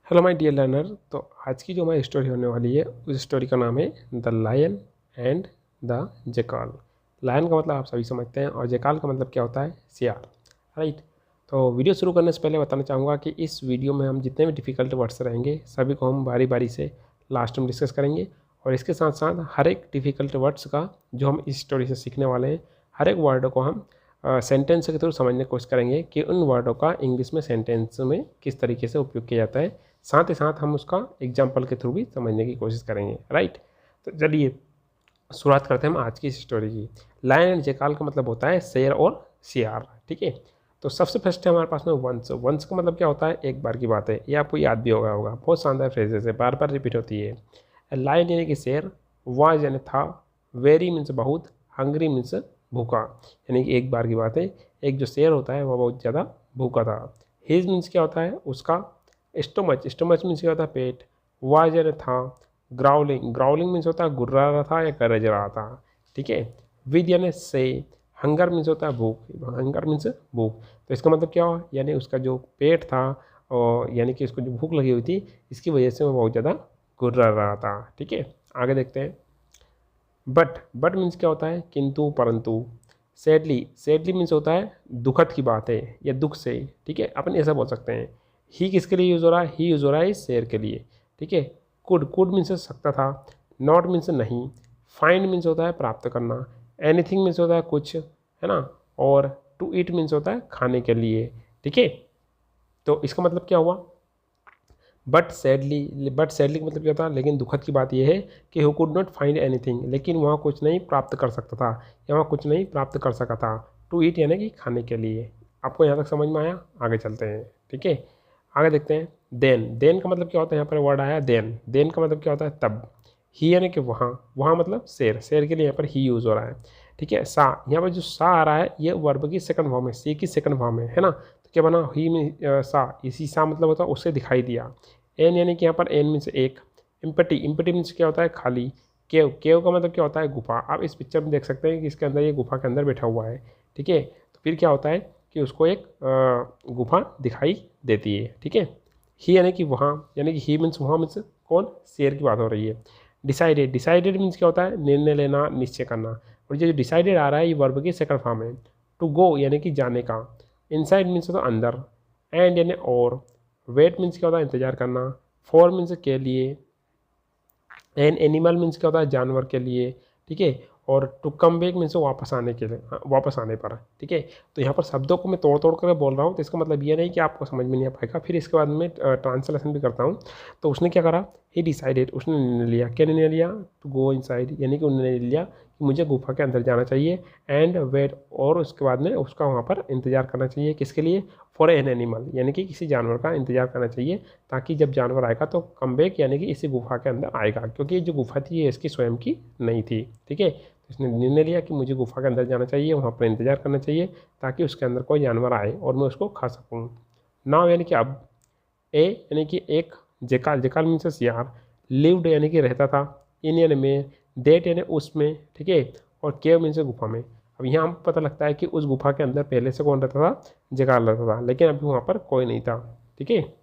Hello my dear learner. तो आज की जो हमारी स्टोरी होने वाली है उस स्टोरी का नाम है the lion and the jackal. Lion का मतलब आप सभी समझते हैं और जेकाल का मतलब क्या होता है, सियार, राइट। तो वीडियो शुरू करने से पहले बताना चाहूँगा कि इस वीडियो में हम जितने भी डिफ़िकल्ट वर्ड्स रहेंगे सभी को हम बारी बारी से लास्ट में डिस्कस करेंगे और इसके साथ साथ हर एक डिफ़िकल्ट वर्ड्स का जो हम इस स्टोरी से सीखने वाले हैं हर एक वर्ड को हम सेंटेंस के थ्रू समझने की कोशिश करेंगे कि उन वर्डों का इंग्लिश में सेंटेंस में किस तरीके से उपयोग किया जाता है। साथ ही साथ हम उसका एग्जाम्पल के थ्रू भी समझने की कोशिश करेंगे, राइट। तो चलिए शुरुआत करते हैं हम आज की इस स्टोरी की। लायन एंड जेकाल का मतलब होता है शेर और सियार, ठीक है। तो सबसे फर्स्ट है हमारे पास में वंस। वंस का मतलब क्या होता है, एक बार की बात है, ये आपको याद भी होगा बहुत शानदार फ्रेजेस है, बार बार रिपीट होती है। लायन यानी कि शेर, वाज यानी था, वेरी मीन्स बहुत, हंग्री मीन्स भूखा, यानी कि एक बार की बात है, एक जो शेर होता है वह बहुत ज़्यादा भूखा था। हिज मीन्स क्या होता है, उसका। स्टोमच, स्टोमच मीन्स क्या होता है, पेट। वाज यानी था। ग्राउलिंग, ग्राउलिंग मीन्स होता है गुर्रा रहा था या गरज रहा था, ठीक है। विद यानी से। हंगर मीन्स होता है भूख, हंगर मीन्स भूख। तो इसका मतलब क्या हुआ, यानी उसका जो पेट था और यानी कि उसको जो भूख लगी हुई थी इसकी वजह से वो बहुत ज़्यादा गुर्रा रहा था, ठीक है। आगे देखते हैं। बट मीन्स क्या होता है, किंतु परंतु। सैडली, सैडली मीन्स होता है दुखद की बात है या दुख से, ठीक है, अपन ऐसा बोल सकते हैं। ही किसके लिए यूज़ हो रहा है, ही यूज़ हो रहा है शेर के लिए, ठीक है। कुड मीन्स सकता था। नॉट मीन्स नहीं। फाइंड मीन्स होता है प्राप्त करना। एनीथिंग मीन्स होता है कुछ, है ना। और टू ईट मीन्स होता है खाने के लिए, ठीक है। तो इसका मतलब क्या हुआ, बट सैडली का मतलब क्या था, लेकिन दुखद की बात यह है कि who could not find anything, लेकिन वहाँ कुछ नहीं प्राप्त कर सकता था या वहाँ कुछ नहीं प्राप्त कर सका था। टू ईट यानी कि खाने के लिए। आपको यहाँ तक समझ में आया, आगे चलते हैं, ठीक है। आगे देखते हैं। देन का मतलब क्या होता है, यहाँ पर वर्ड आया देन का मतलब क्या होता है, तब। ही यानी कि वहाँ, वहाँ मतलब शेर, शेर के लिए यहाँ पर ही यूज़ हो रहा है, ठीक है। सा, यहाँ पर जो सा आ रहा है ये वर्ब की सेकंड फॉर्म है, सी की सेकंड फॉर्म है ना। तो क्या बना, ही में सा, इसी सा मतलब होता है उससे दिखाई दिया। एन यानी कि यहाँ पर एन मीन्स एक। इम्पटी, इम्पटी मीन्स क्या होता है, खाली। केव, केव का मतलब क्या होता है, गुफा। आप इस पिक्चर में देख सकते हैं कि इसके अंदर ये गुफा के अंदर बैठा हुआ है, ठीक है। तो फिर क्या होता है कि उसको एक गुफा दिखाई देती है, ठीक है। ही यानी कि वहाँ, यानी कि ही मीन्स वहाँ मीन्स कौन, शेर की बात हो रही है। डिसाइडेड, डिसाइडेड मीन्स क्या होता है, निर्णय लेना, निश्चय करना। और ये जो डिसाइडेड आ रहा है ये वर्ब की सेकंड फॉर्म है। टू गो यानी कि जाने का। इनसाइड मीन्स होता है अंदर। एंड यानी और। वेट मीन्स क्या होता है, इंतजार करना। फॉर मीन्स के लिए। एन एनिमल मीन्स क्या होता है, जानवर के लिए, ठीक है। और टू कम बैक मीन्स वापस आने के लिए, वापस आने पर, ठीक है। तो यहाँ पर शब्दों को मैं तोड़ तोड़ कर बोल रहा हूँ तो इसका मतलब ये नहीं कि आपको समझ में नहीं आ पाएगा। फिर इसके बाद में ट्रांसलेशन भी करता हूँ। तो उसने क्या करा, ही डिसाइडेड, उसने निर्णय लिया, क्या निर्णय लिया, टू गो इनसाइड, यानी कि उन्होंने निर्णय लिया कि मुझे गुफा के अंदर जाना चाहिए। एंड वेट, और उसके बाद में उसका वहाँ पर इंतजार करना चाहिए, किसके लिए, फॉर एन एनिमल, यानी कि किसी जानवर का इंतजार करना चाहिए, ताकि जब जानवर आएगा तो कम बैक यानी कि इसी गुफा के अंदर आएगा, क्योंकि जो गुफा थी ये इसकी स्वयं की नहीं थी, ठीक है। तो इसने निर्णय लिया कि मुझे गुफा के अंदर जाना चाहिए, वहाँ पर इंतजार करना चाहिए ताकि उसके अंदर कोई जानवर आए और मैं उसको खा सकूँ। नाव यानी कि अब। ए यानी कि एक। जेकाल, जेकाल मीन्स यार। लिव्ड यानी कि रहता था। इन यानी में। डेट यानी उसमें, ठीक है। और केव मीन्स गुफा में। अब यहाँ हमको पता लगता है कि उस गुफा के अंदर पहले से कौन रहता था, जेकाल रहता था, लेकिन अभी वहाँ पर कोई नहीं था, ठीक है।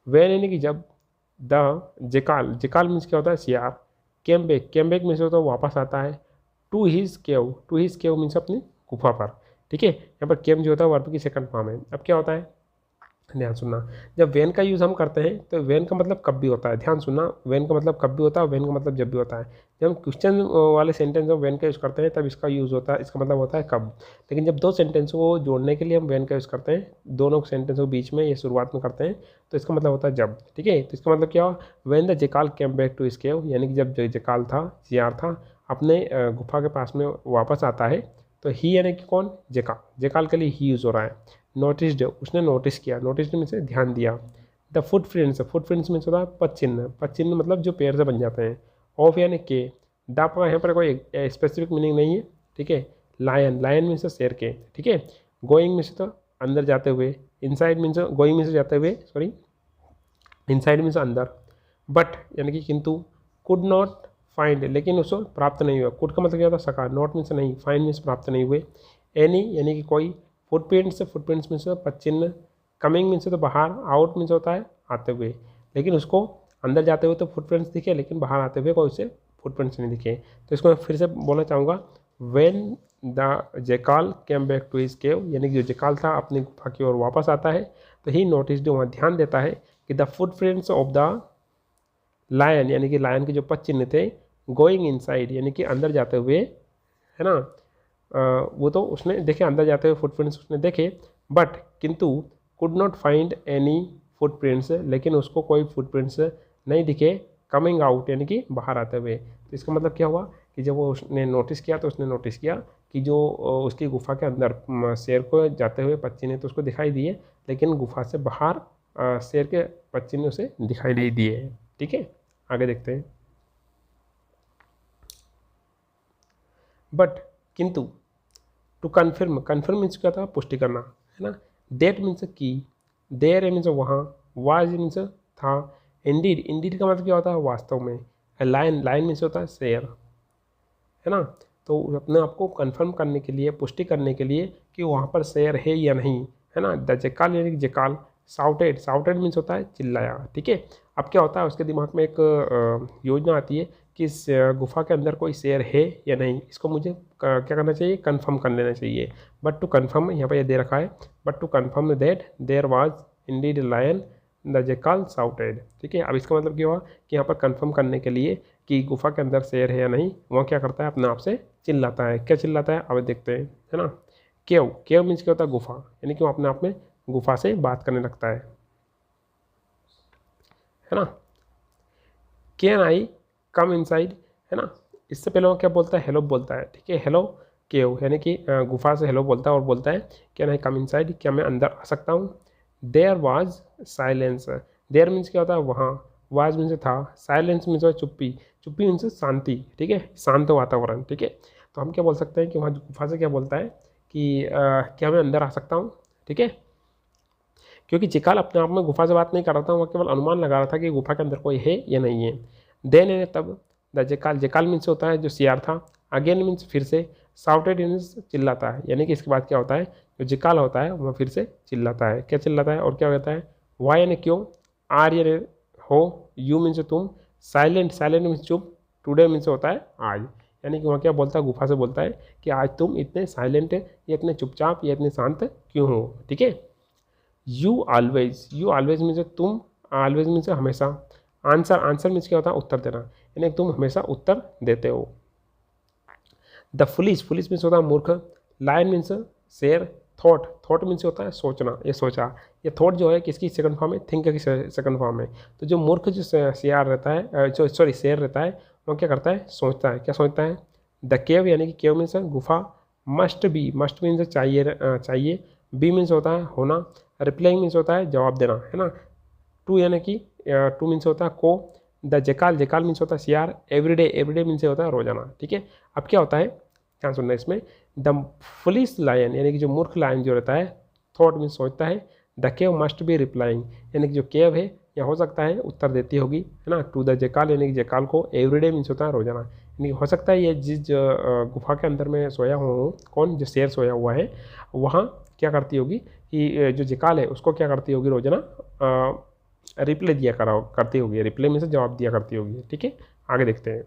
वैन यानी कि जब। द जेकाल, जेकाल मीन्स क्या होता है, सियार। केम बैक मीन्स होता है वापस आता है। टू हिज केव मीन्स अपनी गुफा पर, ठीक है। यहाँ पर केम जो होता है वर्ब की सेकंड फॉर्म है। अब क्या होता है, ध्यान सुनना। जब वेन का यूज़ हम करते हैं तो वेन का मतलब कब भी होता है, ध्यान सुनना। वेन का मतलब कब भी होता है, वेन का मतलब जब भी होता है। जब हम क्वेश्चन वाले सेंटेंस में वेन का यूज़ करते हैं तब इसका यूज़ होता है, इसका मतलब होता है कब। लेकिन जब दो सेंटेंस को जोड़ने के लिए हम वेन का यूज़ करते हैं, दोनों सेंटेंस को बीच में या शुरुआत में करते हैं, तो इसका मतलब होता है जब, ठीक है। तो इसका मतलब क्या हुआ, when the jackal came back to his cave, यानी कि जब जेकाल था, जियार था, अपने गुफा के पास में वापस आता है। तो ही यानी कि कौन, जेकाल, जेकाल के लिए ही यूज़ हो रहा है। नोटिस्ड, उसने नोटिस किया, नोटिस में से ध्यान दिया। द फुटप्रिंट्स, फुटप्रिंट्स में होता है पद चिन्ह, पद चिन्ह मतलब जो पैर से बन जाते हैं। ऑफ यानी के। द का यहाँ पर कोई स्पेसिफिक मीनिंग नहीं है, ठीक है। लायन, लायन मीन्स शेर के, ठीक है। गोइंग मीन्स तो अंदर जाते हुए। इनसाइड मीन्स, गोइंग मीन्स जाते हुए, सॉरी, इनसाइड मीन्स अंदर। बट यानी कि किंतु। कुड नॉट फाइंड, लेकिन उसको प्राप्त नहीं हुआ। कुड का मतलब क्या होता है, सका। नॉट मीन्स नहीं, फाइंड मीन्स प्राप्त नहीं हुए। एनी यानी कि कोई। फुटप्रिंट्स, फुटप्रिंट्स मीन्स पद चिन्ह। कमिंग मीन्स तो बाहर, आउट मीन्स होता है आते हुए। लेकिन उसको अंदर जाते हुए तो फुटप्रिंट्स दिखे, लेकिन बाहर आते हुए कोई उसे फुटप्रिंट्स नहीं दिखे। तो इसको मैं फिर से बोलना चाहूँगा, when the jackal came back to his cave, यानी कि जो जेकाल था अपनी गुफा की ओर वापस आता है, तो ही नोटिस, जो वहाँ ध्यान देता है कि the footprints of the lion, यानी कि लायन के जो पद चिन्ह थे, गोइंग इनसाइड, यानी कि अंदर जाते हुए, है ना, वो तो उसने देखे, अंदर जाते हुए फुटप्रिंट्स उसने देखे, बट किंतु could not find any footprints, लेकिन उसको कोई फुटप्रिंट्स नहीं दिखे कमिंग आउट, यानी कि बाहर आते हुए। तो इसका मतलब क्या हुआ कि जब वो उसने नोटिस किया तो उसने नोटिस किया कि जो उसकी गुफा के अंदर शेर को जाते हुए पक्षी ने तो उसको दिखाई दिए, लेकिन गुफा से बाहर शेर के पक्षी ने उसे दिखाई नहीं दिए। ठीक है, आगे देखते हैं। बट किंतु, टू कन्फर्म, कन्फर्म मीन्स क्या था, पुष्टि करना, है ना। डेट मीन्स की, देर मीन्स वहाँ, वाज मीन्स था, इंडीड, इंडीड का मतलब क्या होता है, वास्तव में। लाइन, लाइन मीन्स होता है शेर, है ना। तो अपने आप को कन्फर्म करने के लिए, पुष्टि करने के लिए कि वहाँ पर शेर है या नहीं, है ना। द जेकाल, यानी कि जेकाल साउटेड, साउटेड मीन्स होता है चिल्लाया। ठीक है, अब क्या होता है, उसके दिमाग में एक योजना आती है कि इस गुफा के अंदर कोई शेर है या नहीं, इसको मुझे क्या करना चाहिए, कंफर्म कर लेना चाहिए। बट टू कंफर्म, यहाँ पर यह दे रखा है, but to confirm that there was indeed lion the jackal shouted. ठीक है, अब इसका मतलब क्या हुआ कि यहाँ पर कंफर्म करने के लिए कि गुफा के अंदर शेर है या नहीं, वहाँ क्या करता है, अपने आप से चिल्लाता है। क्या चिल्लाता है, अब देखते हैं, है ना। केव, केव मीन्स क्या होता है, गुफा, यानी कि वो अपने आप में गुफा से बात करने लगता है ना। कैन आई कम इनसाइड, है ना। इससे पहले वो क्या बोलता है, हेलो बोलता है। ठीक है, हेलो केव, यानी कि गुफा से हेलो बोलता है और बोलता है कैन आई कम इनसाइड, क्या मैं अंदर आ सकता हूँ। There was silence, there means क्या होता है, वहाँ, वाज मीन्स था, साइलेंस मीन्स चुप्पी, चुप्पी मीन्स शांति। ठीक है, शांत वातावरण। ठीक है, तो हम क्या बोल सकते हैं कि वहाँ गुफा से क्या बोलता है कि क्या मैं अंदर आ सकता हूँ। ठीक है, क्योंकि जेकाल अपने आप में गुफा से बात नहीं कर रहा था, वह केवल अनुमान लगा रहा था कि गुफा के अंदर कोई है या नहीं है। देन है तब, द जेकाल, जेकाल मीन्स होता है जो सियार था, अगेन मीन्स फिर से, साउटेड मीन्स चिल्लाता है, यानी कि इसके बाद क्या होता है, जो जेकाल होता है वह फिर से चिल्लाता है। क्या चिल्लाता है और क्या कहता है, वाई यानी क्यों, आर यानी हो, यू मीन्स तुम, साइलेंट, साइलेंट मीन्स चुप, टुडे मीन्स होता है आज, यानी कि वहाँ क्या बोलता है, गुफा से बोलता है कि आज तुम इतने साइलेंट या इतने चुपचाप या इतने शांत क्यों हो। ठीक है, you always, you always means तुम, ऑलवेज मीन्स हमेशा, आंसर, आंसर मीन्स क्या होता है, उत्तर देना, यानी तुम हमेशा उत्तर देते हो। द फुलिश, फुलिश मीन्स होता है मूर्ख, लायन मीन्स शेर, थॉट, थॉट मीन्स होता है सोचना, ये सोचा, ये थॉट जो है किसकी सेकंड फॉर्म है, थिंक की सेकंड फॉर्म है। तो जो मूर्ख जो शेर रहता है, जो सॉरी शेर रहता है, वो क्या करता है, सोचता है। क्या सोचता है, द केव, यानी कि केव मीन्स गुफा, मस्ट बी, मस्ट मीन्स चाहिए, चाहिए, बी मीन्स होता है होना, रिप्लाइंग मीन्स होता है जवाब देना, है ना। टू यानी कि टू मीन्स होता है को, द जेकाल, जेकाल मीन्स होता है सियार, एवरीडे, एवरीडे मीन्स होता है रोजाना। ठीक है, अब क्या होता है, ध्यान सुनना इसमें, द फुलिश लायन, यानी कि जो मूर्ख लायन जो रहता है, थॉट मीन्स सोचता है, the cave must be replying, यानी कि जो केव है या हो सकता है उत्तर देती होगी, है ना, टू द जेकाल, यानी कि जेकाल को, एवरीडे मीन्स होता है रोजाना, यानी हो सकता है ये जिस गुफा के अंदर में सोया हुआ हूँ, कौन जो शेर सोया हुआ है, वहाँ क्या करती होगी कि जो जेकाल है उसको क्या करती होगी, रोजाना रिप्लाई दिया करती होगी, रिप्लाई में से जवाब दिया करती होगी। ठीक है, आगे देखते हैं।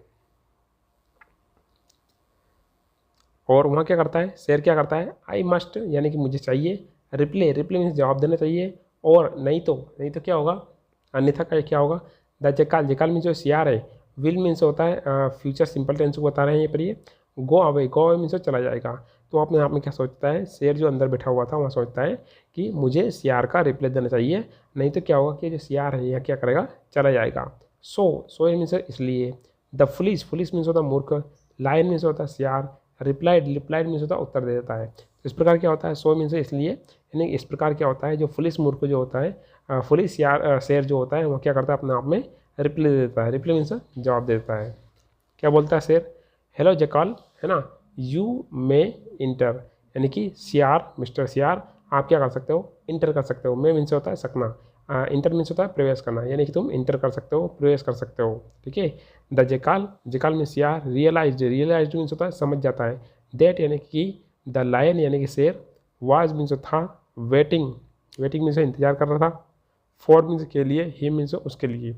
और वहाँ क्या करता है, शेर क्या करता है, आई मस्ट, यानी कि मुझे चाहिए, रिप्लाई, रिप्लाई में से जवाब देना चाहिए, और नहीं तो क्या होगा, अन्यथा का क्या होगा, द जेकाल, जेकाल मीन्स जो सियार है, विल मीन्स होता है फ्यूचर सिंपल टेंस को बता रहे हैं यहाँ पर, ये go away, go away means चला जाएगा। तो अपने आप में क्या सोचता है, शेर जो अंदर बैठा हुआ था वहाँ सोचता है कि मुझे सियार का रिप्लाई देना चाहिए, नहीं तो क्या होगा कि जो सियार है यह क्या करेगा, चला जाएगा। सो मीन्स इसलिए, द फुलिश, फुलिश मीन्स होता है मूर्ख, लायन मीन्स होता है सियार, रिप्लाइड, रिप्लाइड मीन्स होता है उत्तर दे देता है। इस प्रकार क्या होता है, सो मीन्स इसलिए, यानी इस प्रकार क्या होता है, जो फुलिश मूर्ख जो होता है, फुलिश यार शेर जो होता है वो क्या करता है, अपने आप में रिप्लाई दे देता है, रिप्लाई मीन्स जवाब दे देता है। क्या बोलता है शेर, हेलो जेकाल, है ना, यू मे इंटर, यानी कि सियार, मिस्टर सियार, आप क्या कर सकते हो, इंटर कर सकते हो, मे मीन्स होता है सकना, इंटर मीन्स होता है प्रवेश करना, यानी कि तुम इंटर कर सकते हो, प्रवेश कर सकते हो। ठीक है, द जेकाल, जेकाल मीन्स सियार, रियलाइज्ड, रियलाइज्ड मीन्स होता है समझ जाता है, दैट यानी कि द लायन, यानी कि शेर, वाज मीन्स था, वेटिंग, वेटिंग मीन्स इंतजार कर रहा था, फॉर मीन्स के लिए, ही मीन्स उसके लिए,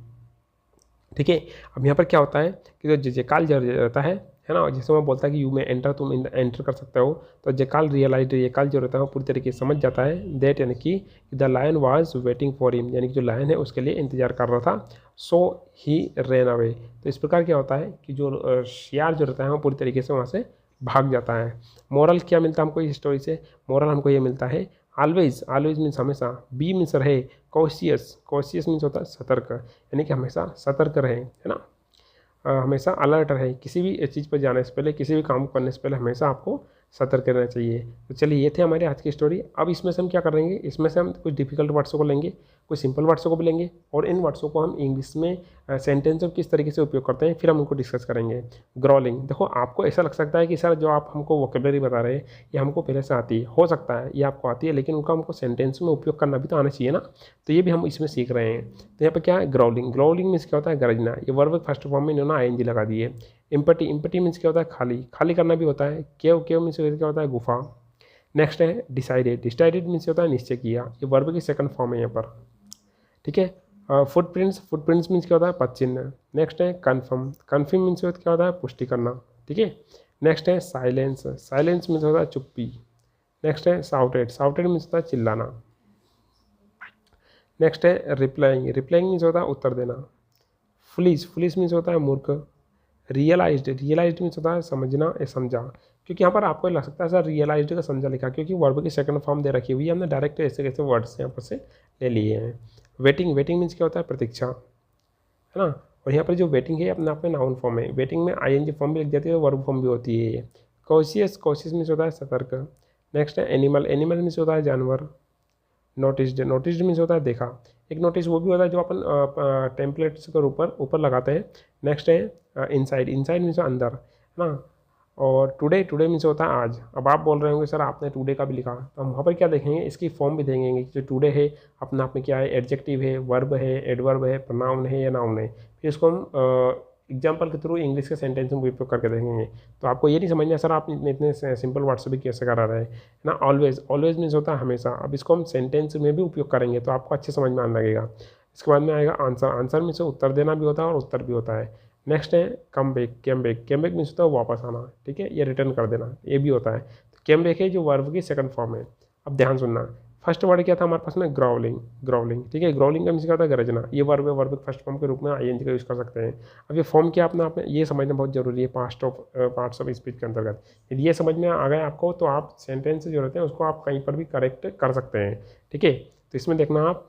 ठीक है। अब यहाँ पर क्या होता है कि जो जेकाल जो रहता है ना, जैसे मैं बोलता है कि यू में एंटर, तुम एंटर कर सकते हो, तो जेकाल रियलाइज, जेकाल जो रहता है वो पूरी तरीके से समझ जाता है दैट, यानी कि the lion was waiting for him, यानी कि जो लायन है उसके लिए इंतजार कर रहा था, सो ही रैन अवे। तो इस प्रकार क्या होता है कि जो शियार जो रहता है वो पूरी तरीके से वहाँ से भाग जाता है। मोरल क्या मिलता है हमको इस स्टोरी से? मोरल हमको ये मिलता है, ऑलवेज, ऑलवेज मीन्स हमेशा, बी मीन्स रहे, कॉशियस, कॉशियस मीन्स होता है सतर्क, यानी कि हमेशा सतर्क रहे, है ना। हमेशा अलर्ट रहे, किसी भी चीज़ पर जाने से पहले, किसी भी काम करने से पहले हमेशा आपको सतर्क रहना चाहिए। तो चलिए ये थे हमारी आज की स्टोरी। अब इसमें से हम क्या करेंगे, इसमें से हम कुछ डिफिकल्ट वर्ड्सों को लेंगे, कुछ सिंपल वर्ड्सों को भी लेंगे, और इन वर्ड्सों को हम इंग्लिश में सेंटेंस में किस तरीके से उपयोग करते हैं फिर हम उनको डिस्कस करेंगे। ग्रॉलिंग, देखो आपको ऐसा लग सकता है कि सर जो आप हमको वोकेबलरी बता रहे हैं ये हमको पहले से आती है, हो सकता है ये आपको आती है, लेकिन उनका हमको सेंटेंस में उपयोग करना भी तो आना चाहिए ना, तो ये भी हम इसमें सीख रहे हैं। तो यहाँ पर क्या है, ग्रॉलिंग, ग्रॉलिंग मीन्स क्या होता है, गरजना, ये वर्ब फर्स्ट फॉर्म में इन्होंने आईएनजी लगा दी है। इम्पटी, इम्पटी मीन्स क्या होता है, खाली, खाली करना भी होता है। केव, केव मीन्स क्या होता है, गुफा। नेक्स्ट है डिसाइडेड, डिसाइडेड मीन्स होता है निश्चय किया, ये वर्ब की सेकंड फॉर्म है यहाँ पर, ठीक है। फुटप्रिंट्स, फुटप्रिंट्स मीन्स क्या होता है, पद चिन्ह। नेक्स्ट है कन्फर्म, कन्फर्म मीन्स क्या होता है, पुष्टि करना, ठीक है। नेक्स्ट है साइलेंस, साइलेंस मीन्स होता है चुप्पी। नेक्स्ट है साउटेड, साउटेड मीन्स होता है चिल्लाना। नेक्स्ट है रिप्लाइंग, रिप्लाइंग मीन्स होता है उत्तर देना। फुलिश, फुलिश मीन्स होता है मूर्ख। रियलाइज्ड, रियलाइज्ड मीन्स होता है समझना या समझा, क्योंकि यहाँ पर आपको लग सकता है सर रियलाइज्ड का समझा लिखा, क्योंकि वर्ब की सेकंड फॉर्म दे रखी हुई है, हमने डायरेक्ट ऐसे कैसे वर्ड्स यहाँ पर से ले लिए हैं। वेटिंग, वेटिंग मीन्स क्या होता है, प्रतीक्षा, है ना। और यहाँ पर जो वेटिंग है अपने आप में नाउन फॉर्म है, वेटिंग में आईएनजी फॉर्म भी लग जाती है, वर्ब फॉर्म भी होती है ये। कॉशियस, कॉशियस मीन्स होता है सतर्क। नेक्स्ट है एनिमल, एनिमल मीन्स होता है जानवर। नोटिस्ड, नोटिस्ड मीन्स होता है देखा, एक नोटिस वो भी होता है जो अपन टेम्पलेट्स के ऊपर ऊपर लगाते हैं। नेक्स्ट है इनसाइड, इनसाइड मीन्स अंदर, है ना। और टुडे, टुडे मीन्स होता है आज। अब आप बोल रहे होंगे सर आपने टुडे का भी लिखा, तो हम वहाँ पर क्या देखेंगे, इसकी फॉर्म भी देखेंगे कि जो टुडे है अपने आप में क्या है, एडजेक्टिव है, वर्ब है, एडवर्ब है, प्रोनाउन है या नाउन है। फिर इसको हम एग्जाम्पल के थ्रू इंग्लिश के सेंटेंस में उपयोग करके देखेंगे। तो आपको ये नहीं समझना सर आप इतने सिंपल वर्ड से भी कैसे करा रहे हैं ना। ऑलवेज, ऑलवेज मीन्स होता है हमेशा, अब इसको हम सेंटेंस में भी उपयोग करेंगे तो आपको अच्छे समझ में आने लगेगा। इसके बाद में आएगा आंसर, आंसर मीन्स उत्तर देना भी होता है और उत्तर भी होता है। नेक्स्ट है come back, came back, came back means होता है वापस आना, ठीक है, ये रिटर्न कर देना, ये भी होता है। तो कैम बैक है जो वर्ब की सेकंड फॉर्म है। अब ध्यान सुनना, फर्स्ट वर्ड क्या था हमारे पास में, ग्राउलिंग, ग्राउलिंग, ठीक है। ग्राउलिंग का मीन्स क्या होता है, गरजना, ये वर्ब है, वर्ब फर्स्ट फॉर्म के रूप में आईएनजी का यूज़ कर सकते हैं। अब ये फॉर्म क्या अपना आपने ये समझना बहुत जरूरी है पार्ट्स ऑफ स्पीच के अंतर्गत। यदि ये समझ में आ गया आपको तो आप सेंटेंस जो रहते हैं उसको आप कहीं पर भी करेक्ट कर सकते हैं, ठीक है। तो इसमें देखना आप,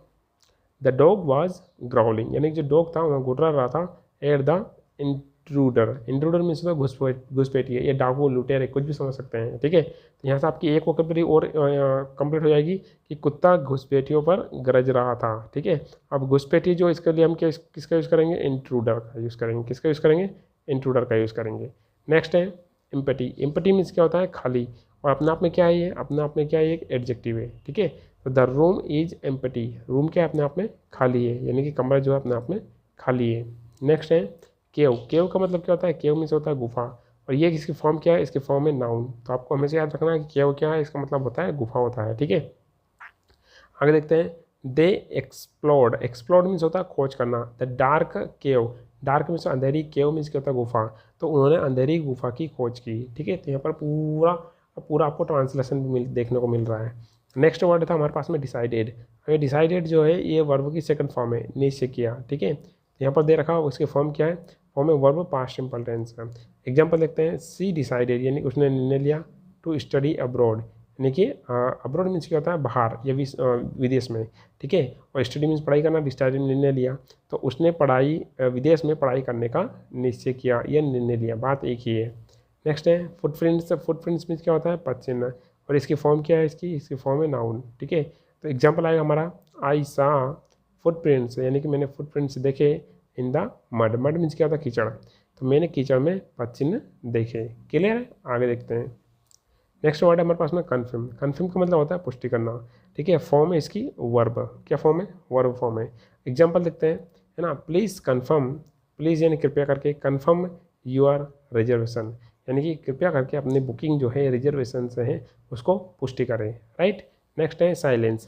द डॉग वॉज ग्राउलिंग, यानी कि जो डॉग था वह गुर्रा रहा था at the intruder, intruder means होता है घुसपैठिए, ये डाकू, लुटेरे, कुछ भी समझ सकते हैं, ठीक है। तो यहाँ से आपकी एक वोकैबुलरी और कंप्लीट हो जाएगी कि कुत्ता घुसपैठियों पर गरज रहा था, ठीक है। अब घुसपैठी जो इसके लिए हम किसका यूज़ करेंगे, इंट्रूडर का यूज़ करेंगे, किसका यूज़ करेंगे, इंट्रूडर का यूज़ करेंगे। नेक्स्ट है इम्पटी, इम्पटी मीन्स क्या होता है, खाली, और अपने आप में क्या है, ये अपने आप में क्या है, एक एडजेक्टिव है, ठीक है। तो the room is empty, room क्या है अपने आप में खाली है, यानी कि कमरा जो है अपने आप में खाली है। नेक्स्ट है केव, केव का मतलब क्या होता है, केव मीन्स होता है गुफा, और ये इसकी फॉर्म क्या है, इसकी फॉर्म है नाउन। तो आपको हमेशा याद रखना है कि केव क्या है, इसका मतलब होता है गुफा होता है, ठीक है। आगे देखते हैं, दे एक्सप्लोर्ड, एक्सप्लोर्ड मीन्स होता है खोज करना। The dark cave, dark means Andheri, cave means क्या होता है गुफा, तो उन्होंने अंधेरी गुफा की खोज की, ठीक है। तो यहाँ पर पूरा पूरा आपको ट्रांसलेशन भी देखने को मिल रहा है। नेक्स्ट वर्ड था हमारे पास में डिसाइडेड, डिसाइडेड जो है ये वर्ब की सेकंड फॉर्म है, निश्चय किया, ठीक है। यहाँ पर दे रखा हो उसकी फॉर्म क्या है, फॉर्म है वर्ब पास्ट सिंपल टेंस का। एग्जांपल देखते हैं, सी डिसाइडेड, यानी उसने निर्णय लिया टू स्टडी अब्रॉड, यानी कि अब्रॉड मीन्स क्या होता है बाहर या विदेश में, ठीक है। और स्टडी मीन्स पढ़ाई करना, डिसाइडेड निर्णय लिया, तो उसने पढ़ाई विदेश में पढ़ाई करने का निश्चय किया या निर्णय लिया, बात एक ही है। नेक्स्ट है फुटप्रिंट्स, फुटप्रिंट्स मीन्स क्या होता है पद चिन्ह, और इसकी फॉर्म क्या है, इसकी फॉर्म है नाउन, ठीक है। तो एग्जाम्पल आएगा हमारा, आई सा फुटप्रिंट्स, यानी कि मैंने फुटप्रिंट्स देखे in the mud, mud means क्या होता है कीचड़, तो मैंने कीचड़ में पद चिन्ह देखे। क्लियर है, आगे देखते हैं। नेक्स्ट वर्ड है हमारे पास में कन्फर्म, कन्फर्म का मतलब होता है पुष्टि करना, ठीक है। फॉर्म है इसकी वर्ब, क्या फॉर्म है, वर्ब फॉर्म है। एग्जाम्पल देखते हैं, है ना, प्लीज़ कन्फर्म, प्लीज़ यानी कृपया करके, कन्फर्म योर रिजर्वेशन, यानी कि कृपया करके अपनी बुकिंग जो है रिजर्वेशन से है उसको पुष्टि करें, राइट। नेक्स्ट है साइलेंस,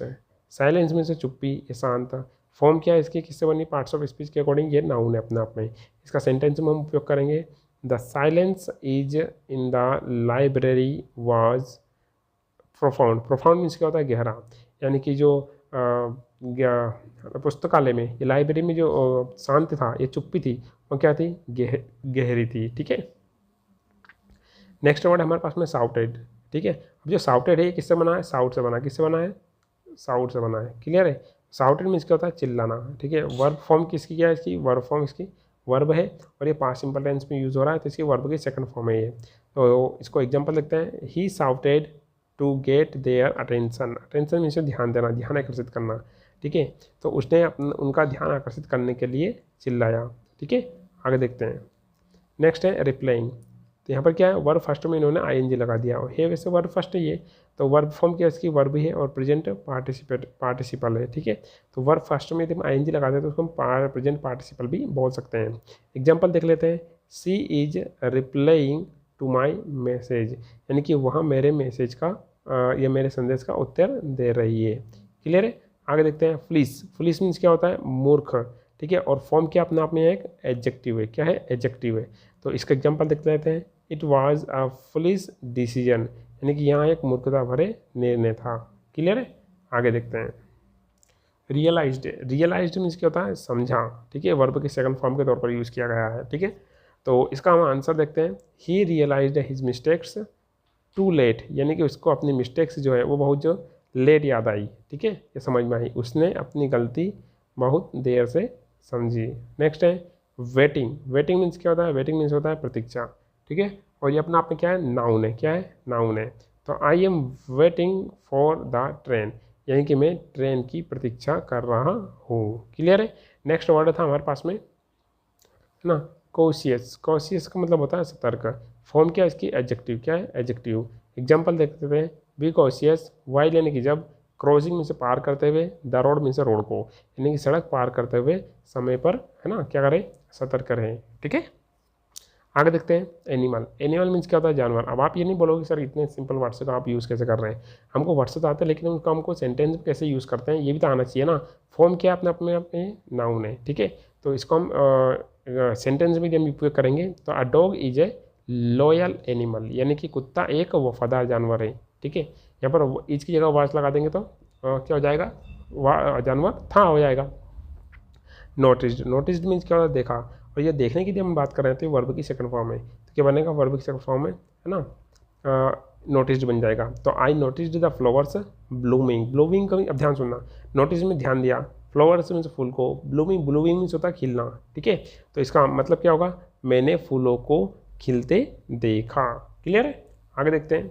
साइलेंस में से चुप्पी या शांत, फॉर्म क्या है इसकी, किससे बनी, पार्ट्स ऑफ स्पीच के अकॉर्डिंग ये नाउन है अपने आप में। इसका सेंटेंस में हम उपयोग करेंगे, the silence is in the library was profound. Profound means क्या होता है, गहरा, यानी कि जो पुस्तकालय में, ये लाइब्रेरी में जो शांति था, ये चुप्पी थी, वो क्या थी, गहरी थी। ठीक है, नेक्स्ट वर्ड हमारे पास में साउटेड। ठीक है, अब जो साउटेड है ये किससे बना है, साउट से बना है। किससे बना है, साउट से बना है। क्लियर है, साउटेड मीन्स क्या होता है, चिल्लाना। ठीक है, वर्ब फॉर्म किसकी क्या है, इसकी वर्ब फॉर्म इसकी वर्ब है, और ये पास्ट सिंपल टेंस में यूज़ हो रहा है, तो इसकी वर्ब की सेकंड फॉर्म है ये। तो इसको एग्जांपल देखते हैं, he shouted to get their attention. Attention means ध्यान देना, ध्यान आकर्षित करना। ठीक है, तो उसने उनका ध्यान आकर्षित करने के लिए चिल्लाया। ठीक है, आगे देखते हैं। नेक्स्ट है रिप्लाइंग। तो यहाँ पर क्या है, वर्ब फर्स्ट में इन्होंने आईएनजी लगा दिया, और है वैसे वर्ब फर्स्ट है ये, तो वर्ब फॉर्म क्या है इसकी, वर्ब ही है, और प्रेजेंट पार्टिसिपल है। ठीक है, तो वर्ब फर्स्ट में यदि हम आईएनजी लगाते हैं तो उसको हम प्रेजेंट पार्टिसिपल भी बोल सकते हैं। एग्जाम्पल देख लेते हैं, she is replying to my message, यानी कि वहाँ मेरे मैसेज का या मेरे संदेश का उत्तर दे रही है। क्लियर है, आगे देखते हैं। फ्लिस। फ्लिस मीन्स क्या होता है, मूर्ख। ठीक है, और फॉर्म क्या अपने आप में एक एडजेक्टिव है। क्या है, एडजेक्टिव है। तो इसका एग्जांपल देख लेते हैं, it was a foolish decision, यानी कि यहाँ एक मूर्खता भरे निर्णय था। क्लियर है, आगे देखते हैं। रियलाइज्ड। रियलाइज्ड मीन्स क्या होता है, समझा। ठीक है, वर्ब के सेकंड फॉर्म के तौर पर यूज़ किया गया है। ठीक है, तो इसका हम आंसर देखते हैं, he realised his mistakes too late, यानी कि उसको अपनी मिस्टेक्स जो है वो बहुत जो लेट याद आई। ठीक है, ये समझ में आई, उसने अपनी गलती बहुत देर से समझी। नेक्स्ट है वेटिंग। वेटिंग मीन्स क्या होता है, वेटिंग मीन्स होता है प्रतीक्षा। ठीक है, और ये अपना आप में क्या है, नाउन है। क्या है, नाउन है। तो I am waiting for the train, यानी कि मैं ट्रेन की प्रतीक्षा कर रहा हूँ। क्लियर है, नेक्स्ट वर्ड था हमारे पास में, है ना, कॉशियस। कॉशियस का मतलब होता है सतर्क। फॉर्म क्या है इसकी, एडजेक्टिव। क्या है, एडजेक्टिव। एग्जाम्पल देखते हैं, बी कॉशियस वाइल, यानी कि जब, क्रॉसिंग में से पार करते हुए, द रोड में से रोड को, यानी कि सड़क पार करते हुए समय पर, है ना, क्या करें, सतर्क रहें। ठीक है, आगे देखते हैं। एनिमल। एनिमल मीन्स क्या होता है, जानवर। अब आप ये नहीं बोलोगे सर इतने सिंपल वर्ड से तो आप यूज़ कैसे कर रहे हैं, हमको वर्ड से तो आते हैं, लेकिन उनको हमको सेंटेंस में कैसे यूज़ करते हैं ये भी तो आना चाहिए ना। फॉर्म क्या है अपने अपने नाउन है। ठीक है, तो इसको हम सेंटेंस में हम उपयोग करेंगे, तो a dog is a loyal animal, यानी कि कुत्ता एक वफादार जानवर है। ठीक है, यहाँ पर इज की जगह वाच लगा देंगे तो क्या हो जाएगा, जानवर था हो जाएगा। नोटिस्ड। नोटिस्ड मीन्स क्या होता है, देखा, और ये देखने की जब हम बात कर रहे थे वर्ब की सेकंड फॉर्म है, तो क्या बनेगा, वर्ब की सेकंड फॉर्म है ना, नोटिस्ड बन जाएगा। तो I noticed the flowers blooming. Blooming का अब ध्यान सुनना, नोटिस में ध्यान दिया, फ्लावर्स मीन्स फूल को, ब्लूमिंग, ब्लूमिंग मीन्स होता है खिलना। ठीक है, तो इसका मतलब क्या होगा, मैंने फूलों को खिलते देखा। क्लियर है, आगे देखते हैं।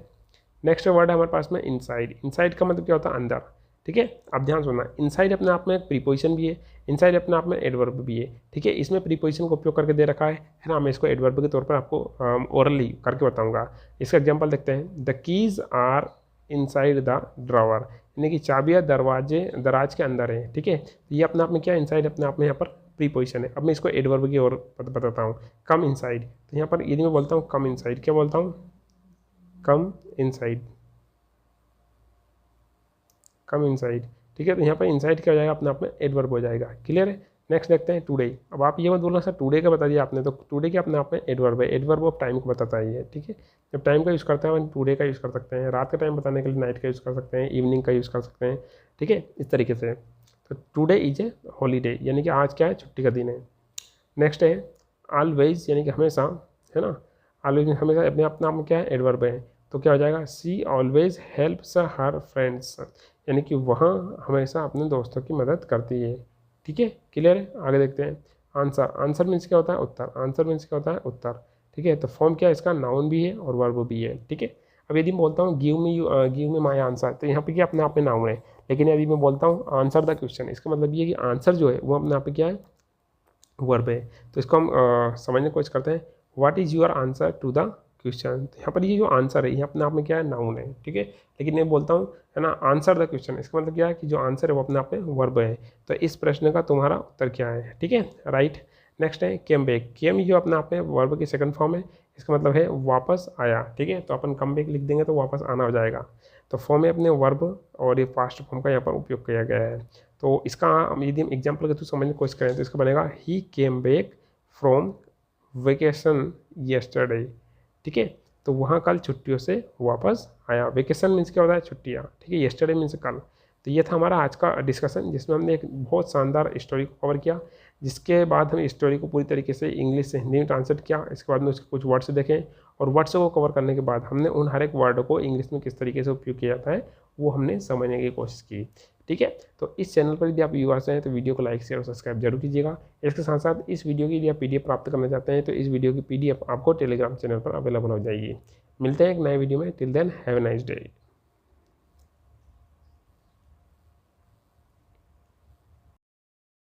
नेक्स्ट वर्ड है हमारे पास में इनसाइड। इनसाइड का मतलब क्या होता है, अंदर। ठीक है, अब ध्यान सुनना, इनसाइड अपने आप में एक प्रीपोजिशन भी है, इनसाइड अपने आप में एडवर्ब भी है। ठीक है, इसमें प्रीपोजिशन को उपयोग करके दे रखा है ना, मैं इसको एडवर्ब के तौर पर आपको ओरली करके बताऊंगा। इसका एग्जांपल देखते हैं, the keys are inside the drawer, यानी कि चाबियाँ दराज के अंदर है। ठीक है, तो ये अपने आप में क्या, इनसाइड अपने आप में यहाँ पर प्रीपोजिशन है। अब मैं इसको एडवर्ब की ओर बताता हूँ, कम इनसाइड। तो यहाँ पर यदि मैं बोलता हूँ कम इनसाइड, क्या बोलता हूँ, कम इनसाइड, कम इनसाइड। ठीक है, तो यहाँ पर इनसाइड क्या हो जाएगा, अपने आप में एडवर्ब हो जाएगा। क्लियर है, नेक्स्ट देखते हैं टुडे। अब आप ये मत बोलना सर टुडे का बता दिया आपने, तो टुडे क्या अपने आप में एडवर्ब है, एडवर्ब ऑफ टाइम को बताता है ये। ठीक है, जब टाइम का यूज़ करते हैं टुडे का यूज़ कर सकते हैं, रात का टाइम बताने के लिए नाइट का यूज़ कर सकते हैं, इवनिंग का यूज़ कर सकते हैं। ठीक है, इस तरीके से। तो टुडे इज ए हॉलीडे, यानी कि आज क्या है, छुट्टी का दिन है। नेक्स्ट है ऑलवेज, यानी कि हमेशा, है ना, ऑलवेज हमेशा अपने अपना आप में क्या है, एडवर्ब है। तो क्या हो जाएगा, सी ऑलवेज हेल्प्स हर फ्रेंड्स, यानी कि वहाँ हमेशा अपने दोस्तों की मदद करती है। ठीक है, क्लियर है, आगे देखते हैं। आंसर। आंसर मीन्स क्या होता है, उत्तर। आंसर मीन्स क्या होता है, उत्तर। ठीक है, तो फॉर्म क्या है इसका, नाउन भी है और वर्ब भी है। ठीक है, अब यदि मैं बोलता हूँ गिव मी माई आंसर, तो यहाँ पे क्या अपने आप में नाउन है, लेकिन यदि मैं बोलता हूँ आंसर द क्वेश्चन, इसका मतलब ये कि आंसर जो है वो अपने आप में क्या है, वर्ब है। तो इसको हम समझने की कोशिश करते हैं, what is your answer to the question. यहाँ पर ये जो आंसर है ये अपने आप में क्या है, नाउन है। ठीक है, लेकिन मैं बोलता हूँ, है ना, आंसर द क्वेश्चन, इसका मतलब क्या है कि जो आंसर है वो अपने आप में वर्ब है। तो इस प्रश्न का तुम्हारा उत्तर क्या है। ठीक है, राइट। नेक्स्ट है केम बैक। केम जो अपने आप में वर्ब की सेकंड फॉर्म है, इसका मतलब है वापस आया। ठीक है, तो अपन कम बैक लिख देंगे तो वापस आना हो जाएगा। तो फॉर्म है अपने वर्ब और ये पास्ट फॉर्म का यहाँ पर उपयोग किया गया है। तो इसका यदि हम एग्जाम्पल के थ्रू समझने की कोशिश करें तो इसका बनेगा he came back from vacation yesterday. ठीक है, तो वहाँ कल छुट्टियों से वापस आया। वेकेशन मीन्स क्या होता है, छुट्टियाँ। ठीक है, येस्टरडे मीन्स कल। तो ये था हमारा आज का डिस्कशन, जिसमें हमने एक बहुत शानदार स्टोरी को कवर किया, जिसके बाद हम स्टोरी को पूरी तरीके से इंग्लिश से हिंदी में ट्रांसलेट किया। इसके बाद में उसके कुछ वर्ड्स देखें, और वर्ड्स को कवर करने के बाद हमने उन हर एक वर्ड को इंग्लिश में किस तरीके से उपयोग किया जाता है वो हमने समझने की कोशिश की। ठीक है, तो इस चैनल पर यदि आप व्यूअर्स हैं तो वीडियो को लाइक शेयर और सब्सक्राइब जरूर कीजिएगा। इसके साथ साथ इस वीडियो की यदि आप PDF प्राप्त करना चाहते हैं तो इस वीडियो की PDF आपको टेलीग्राम चैनल पर अवेलेबल हो जाएगी। मिलते हैं एक नए वीडियो में। Till then have a nice day.